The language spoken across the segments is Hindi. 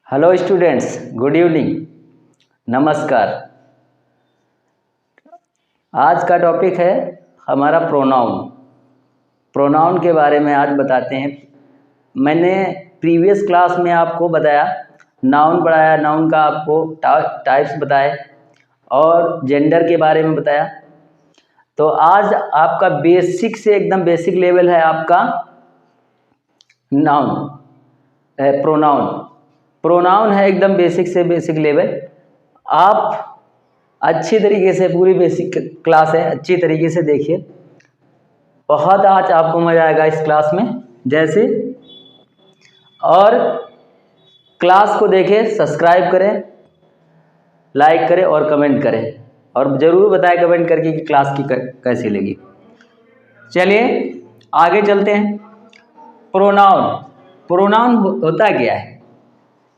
हेलो स्टूडेंट्स, गुड इवनिंग, नमस्कार। आज का टॉपिक है हमारा प्रोनाउन। प्रोनाउन के बारे में आज बताते हैं। मैंने प्रीवियस क्लास में आपको बताया, नाउन पढ़ाया, नाउन का आपको टाइप्स बताए और जेंडर के बारे में बताया। तो आज आपका बेसिक से एकदम बेसिक लेवल है आपका नाउन, प्रोनाउन। प्रोनाउन है एकदम बेसिक से बेसिक लेवल। आप अच्छी तरीके से, पूरी बेसिक क्लास है, अच्छी तरीके से देखिए। बहुत आज आपको मज़ा आएगा इस क्लास में। जैसे और क्लास को देखें, सब्सक्राइब करें, लाइक करें और कमेंट करें, और ज़रूर बताएं कमेंट करके कि क्लास की कैसी लगी। चलिए आगे चलते हैं। प्रोनाउन, प्रोनाउन होता क्या है?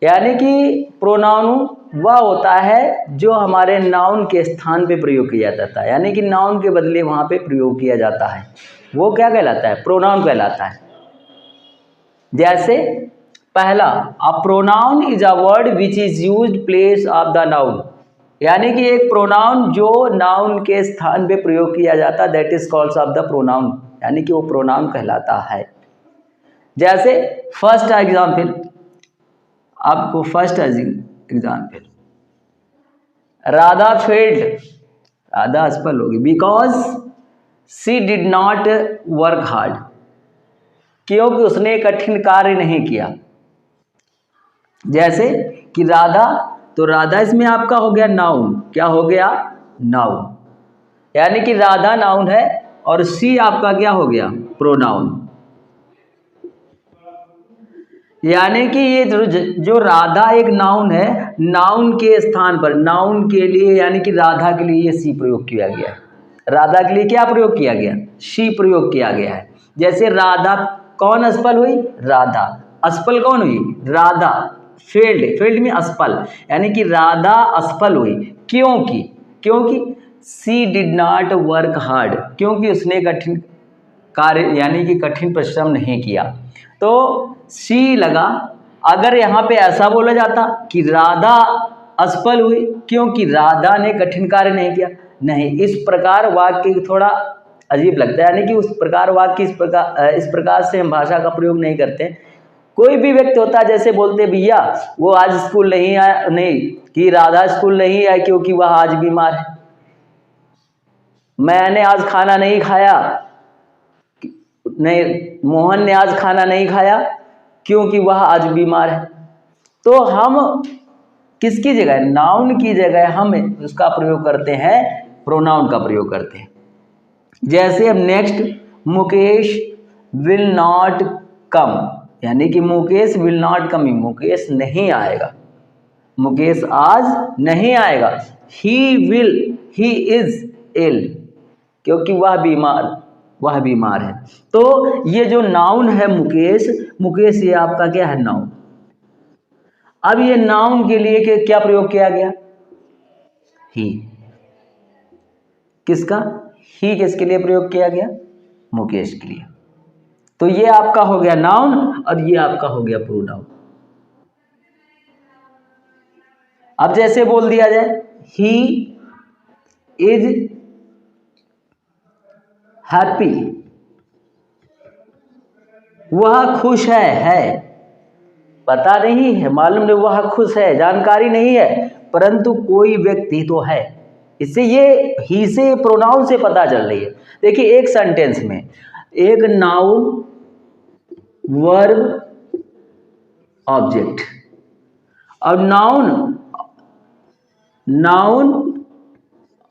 यानी कि प्रोनाउन वह होता है जो हमारे नाउन के स्थान पे प्रयोग किया जाता है, यानी कि नाउन के बदले वहाँ पे प्रयोग किया जाता है। वो क्या कहलाता है? प्रोनाउन कहलाता है। जैसे पहला, a pronoun is a word which is used place of the noun, यानी कि एक प्रोनाउन जो नाउन के स्थान पे प्रयोग किया जाता है, that is called of the pronoun, यानी कि वो प्रोनाउन कहलाता है। जैसे फर्स्ट एग्जाम्पल, आपको first example, Radha failed, Radha असफल होगी, because she did not work hard, क्योंकि उसने कठिन कार्य नहीं किया। जैसे कि राधा, तो राधा इसमें आपका हो गया नाउन। क्या हो गया? नाउन, यानी कि राधा नाउन है और सी आपका क्या हो गया? प्रोनाउन। यानी कि ये जो राधा एक नाउन है, नाउन के स्थान पर, नाउन के लिए, यानी कि राधा के लिए ये सी प्रयोग किया गया है। राधा के लिए क्या प्रयोग किया गया? सी प्रयोग किया गया है। जैसे राधा, कौन असफल हुई? राधा। असफल कौन हुई? राधा। फेल्ड, फेल्ड में असफल, यानी कि राधा असफल हुई। क्योंकि सी डिड नॉट वर्क हार्ड, क्योंकि उसने कठिन कार्य यानी कि कठिन परिश्रम नहीं किया। तो सी लगा। अगर यहाँ पे ऐसा बोला जाता कि राधा असफल हुई क्योंकि राधा ने कठिन कार्य नहीं किया, नहीं, इस प्रकार वाक्य थोड़ा अजीब लगता है, यानी कि उस प्रकार वाक्य इस प्रकार से हम भाषा का प्रयोग नहीं करते। कोई भी व्यक्ति होता है, जैसे बोलते भैया वो आज स्कूल नहीं आया, नहीं, कि राधा स्कूल नहीं आई क्योंकि वह आज बीमार है। मैंने आज खाना नहीं खाया, नहीं, मोहन ने आज खाना नहीं खाया क्योंकि वह आज बीमार है। तो हम किसकी जगह, नाउन की जगह हम उसका प्रयोग करते हैं, प्रोनाउन का प्रयोग करते हैं। जैसे अब next, Mukesh will not come, यानी कि Mukesh will not come, Mukesh नहीं आएगा, मुकेश आज नहीं आएगा। ही विल, ही इज इल, क्योंकि वह बीमार है। तो ये जो नाउन है मुकेश, मुकेश ये आपका क्या है? नाउन। अब ये नाउन के लिए क्या प्रयोग किया गया? ही। किसका? ही किसके लिए प्रयोग किया गया? मुकेश के लिए। तो ये आपका हो गया नाउन और ये आपका हो गया प्रोनाउन। अब जैसे बोल दिया जाए, ही इज हैप्पी, वह खुश है, पता नहीं है, मालूम नहीं, वह खुश है, जानकारी नहीं है, परंतु कोई व्यक्ति तो है। इससे ये ही से, प्रोनाउन से पता चल रही है। देखिए एक सेंटेंस में एक नाउन, वर्ब, ऑब्जेक्ट, और नाउन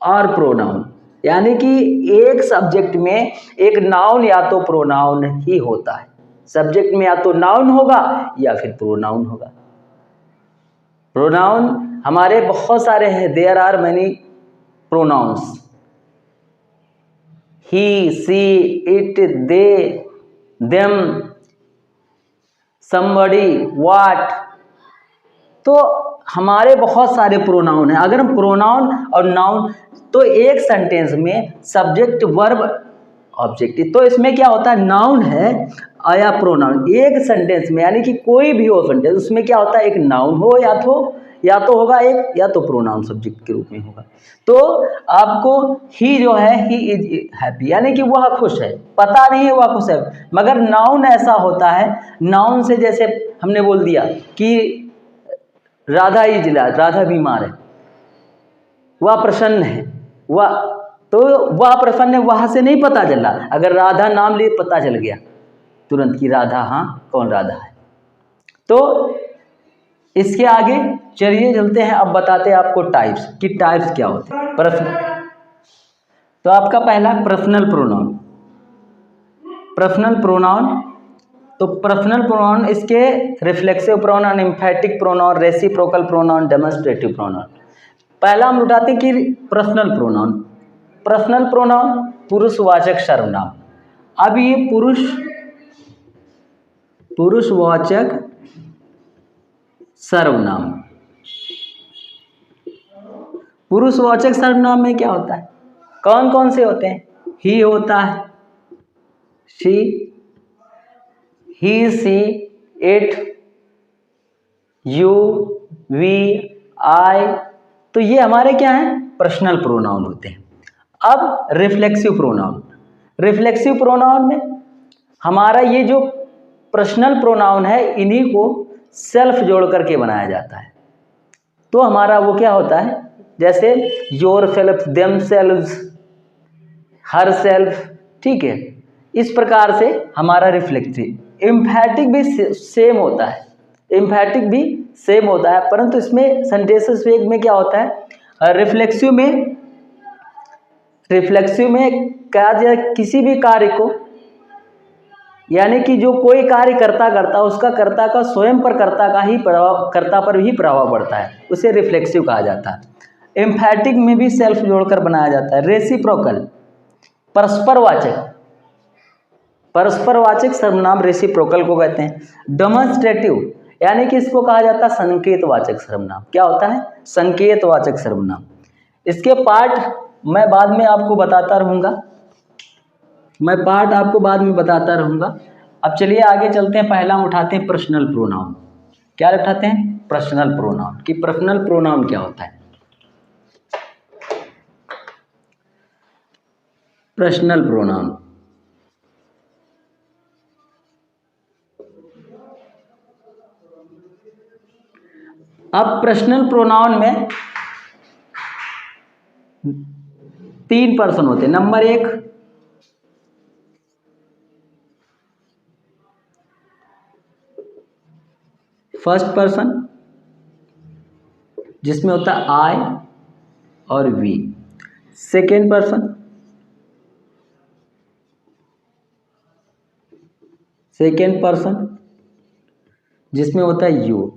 और प्रोनाउन, यानी कि एक सब्जेक्ट में एक नाउन या तो प्रोनाउन ही होता है। सब्जेक्ट में या तो नाउन होगा या फिर प्रोनाउन होगा। प्रोनाउन हमारे बहुत सारे हैं, there are many pronouns, he, she, it, they, them, somebody, what. तो हमारे बहुत सारे प्रोनाउन हैं। अगर हम प्रोनाउन और नाउन, तो एक सेंटेंस में सब्जेक्ट, वर्ब ऑब्जेक्टिव। तो इसमें क्या होता है, नाउन है या प्रोनाउन, एक सेंटेंस में यानी कि कोई भी हो सेंटेंस, उसमें क्या होता है, एक नाउन हो या तो होगा एक, या तो प्रोनाउन सब्जेक्ट के रूप में होगा। तो आपको ही जो है, ही इज हैप्पी, यानी कि वह खुश है, पता नहीं है वह खुश है। मगर नाउन ऐसा होता है, नाउन से जैसे हमने बोल दिया कि राधा राधा बीमार है, वह प्रसन्न है, वह प्रसन्न है, वहां से नहीं पता चला। अगर राधा नाम लिए पता चल गया तुरंत कि राधा, हाँ कौन राधा है। तो इसके आगे चलिए चलते हैं, अब बताते हैं आपको टाइप्स कि टाइप्स क्या होते हैं। तो आपका पहला पर्सनल प्रोनाउन। पर्सनल प्रोनाउन, तो पर्सनल प्रोनाउन इसके reflexive pronoun, एम्फैटिक pronoun, reciprocal pronoun, demonstrative pronoun. पहला हम उठाते हैं कि पर्सनल प्रोनाउन। पर्सनल प्रोनाउन पुरुषवाचक सर्वनाम। अब ये पुरुषवाचक सर्वनाम, पुरुषवाचक सर्वनाम में क्या होता है, कौन कौन से होते हैं, ही होता है, she, he, she, it, you, we, I, तो ये हमारे क्या हैं, पर्सनल प्रोनाउन होते हैं। अब रिफ्लेक्सिव प्रोनाउन। रिफ्लेक्सिव प्रोनाउन में हमारा ये जो पर्सनल प्रोनाउन है, इन्हीं को सेल्फ जोड़ करके बनाया जाता है। तो हमारा वो क्या होता है, जैसे your self, them selves, her self, ठीक है। इस प्रकार से हमारा रिफ्लेक्सिव। एम्फैटिक भी सेम होता है, एम्फैटिक भी सेम होता है, परंतु इसमें सेंटेंसेस में क्या होता है, रिफ्लेक्सिव में कहा जाए किसी भी कार्य को, यानी कि जो कोई कार्य करता उसका कर्ता का स्वयं पर कर्ता पर भी प्रभाव पड़ता है, उसे रिफ्लेक्सिव कहा जाता है। एम्फैटिक में भी सेल्फ जोड़कर बनाया जाता है। रेसिप्रोकल, परस्परवाचक सर्वनाम रेसिप्रोकल को कहते हैं। डेमोन्स्ट्रेटिव, यानी कि इसको कहा जाता है संकेतवाचक सर्वनाम। क्या होता है, संकेतवाचक सर्वनाम। इसके पार्ट मैं बाद में आपको बताता रहूँगा, अब चलिए आगे चलते हैं। पहला हम उठाते हैं पर्सनल प्रोनाउन। क्या उठाते हैं, पर्सनल प्रोनाउन, कि पर्सनल प्रोनाउन क्या होता है। पर्सनल प्रोनाउन, अब पर्सनल प्रोनाउन में 3 पर्सन होते हैं। नंबर 1 फर्स्ट पर्सन, जिसमें होता है आई और वी। सेकेंड पर्सन, जिसमें होता है you.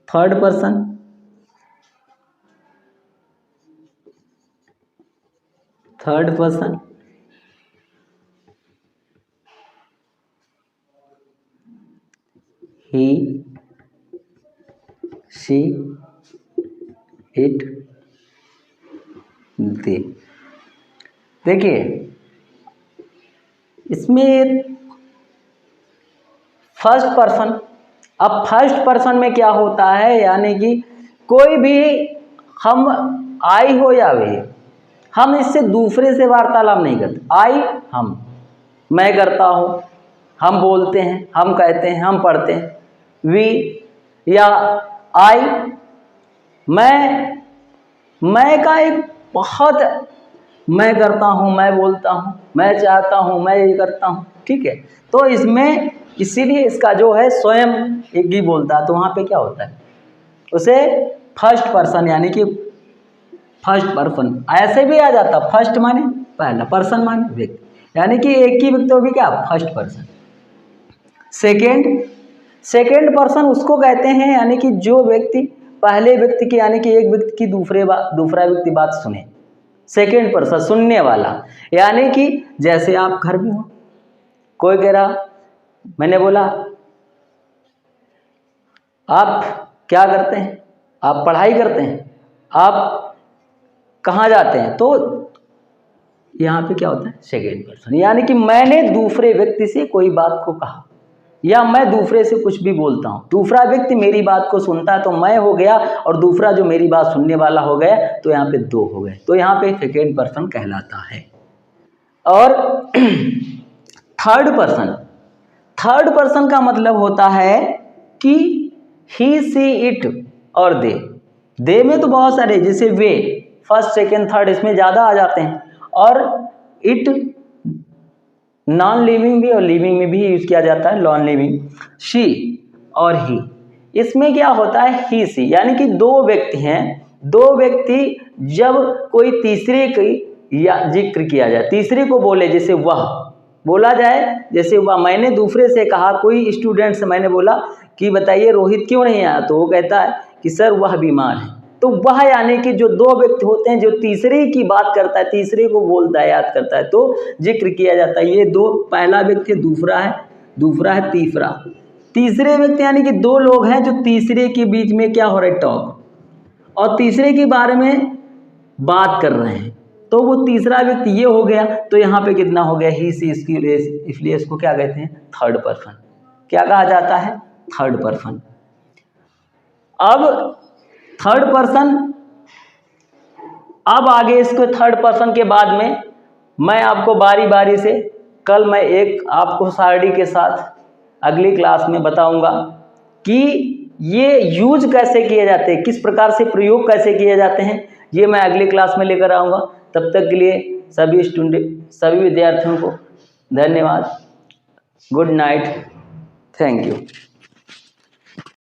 Third person, he, she, it, they. देखिए इसमें फर्स्ट पर्सन, अब फर्स्ट पर्सन में क्या होता है, यानी कि कोई भी, हम आई हो या वे, हम इससे दूसरे से वार्तालाप नहीं करते। आई हम, मैं करता हूँ, हम बोलते हैं, हम कहते हैं, हम पढ़ते हैं। वी या आई, मैं का एक बहुत, मैं करता हूँ, मैं बोलता हूँ, मैं चाहता हूँ, मैं ये करता हूँ, ठीक है। तो इसमें इसीलिए इसका जो है स्वयं एक ही बोलता है, तो वहाँ पे क्या होता है, उसे फर्स्ट पर्सन, यानी कि फर्स्ट पर्सन ऐसे भी आ जाता। फर्स्ट माने पहला, पर्सन माने व्यक्ति, यानी कि एक ही व्यक्ति भी क्या, फर्स्ट पर्सन। सेकेंड पर्सन उसको कहते हैं, यानी कि जो व्यक्ति पहले व्यक्ति की, यानी कि एक व्यक्ति की दूसरा व्यक्ति बात सुने। सेकेंड पर्सन, सुनने वाला, यानी कि जैसे आप घर में हो, कोई कह रहा, मैंने बोला आप क्या करते हैं, आप पढ़ाई करते हैं, आप कहाँ जाते हैं, तो यहाँ पे क्या होता है, सेकेंड पर्सन, यानी कि मैंने दूसरे व्यक्ति से कोई बात को कहा या मैं दूसरे से कुछ भी बोलता हूँ, दूसरा व्यक्ति मेरी बात को सुनता है तो मैं हो गया और दूसरा जो मेरी बात सुनने वाला हो गया, तो यहाँ पे दो हो गए, तो यहाँ पे सेकेंड पर्सन कहलाता है। और थर्ड पर्सन का मतलब होता है कि ही सी इट और दे में तो बहुत सारे, जैसे वे, फर्स्ट सेकेंड थर्ड इसमें ज़्यादा आ जाते हैं, और इट नॉन लिविंग भी और लिविंग में भी यूज किया जाता है, नॉन लिविंग, शी और ही, इसमें क्या होता है ही सी, यानी कि दो व्यक्ति हैं, दो व्यक्ति जब कोई तीसरे की या जिक्र किया जाए, तीसरे को बोले, जैसे वह बोला जाए, जैसे वह, मैंने दूसरे से कहा, कोई स्टूडेंट से मैंने बोला कि बताइए रोहित क्यों नहीं आया, तो वो कहता है कि सर वह बीमार है, तो वह यानी कि जो दो व्यक्ति होते हैं जो तीसरे की बात करता है, तीसरे को बोलता है, याद करता है, तो जिक्र किया जाता है। ये दो, पहला व्यक्ति दूसरा है तीसरा, तीसरे व्यक्ति यानी कि दो लोग हैं जो तीसरे के बीच में क्या हो रहा है, टॉक, और तीसरे के बारे में बात कर रहे हैं, तो वो तीसरा व्यक्ति ये हो गया, तो यहाँ पे कितना हो गया, ही सी, इसलिए इसको क्या कहते हैं, थर्ड पर्सन, क्या कहा जाता है, थर्ड पर्सन। अब थर्ड पर्सन, अब आगे इसको थर्ड पर्सन के बाद में मैं आपको बारी बारी से, कल मैं एक आपको सारणी के साथ अगली क्लास में बताऊंगा कि ये यूज कैसे किए जाते हैं, किस प्रकार से प्रयोग कैसे किए जाते हैं, ये मैं अगली क्लास में लेकर आऊँगा। तब तक के लिए सभी विद्यार्थियों को धन्यवाद, गुड नाइट, थैंक यू।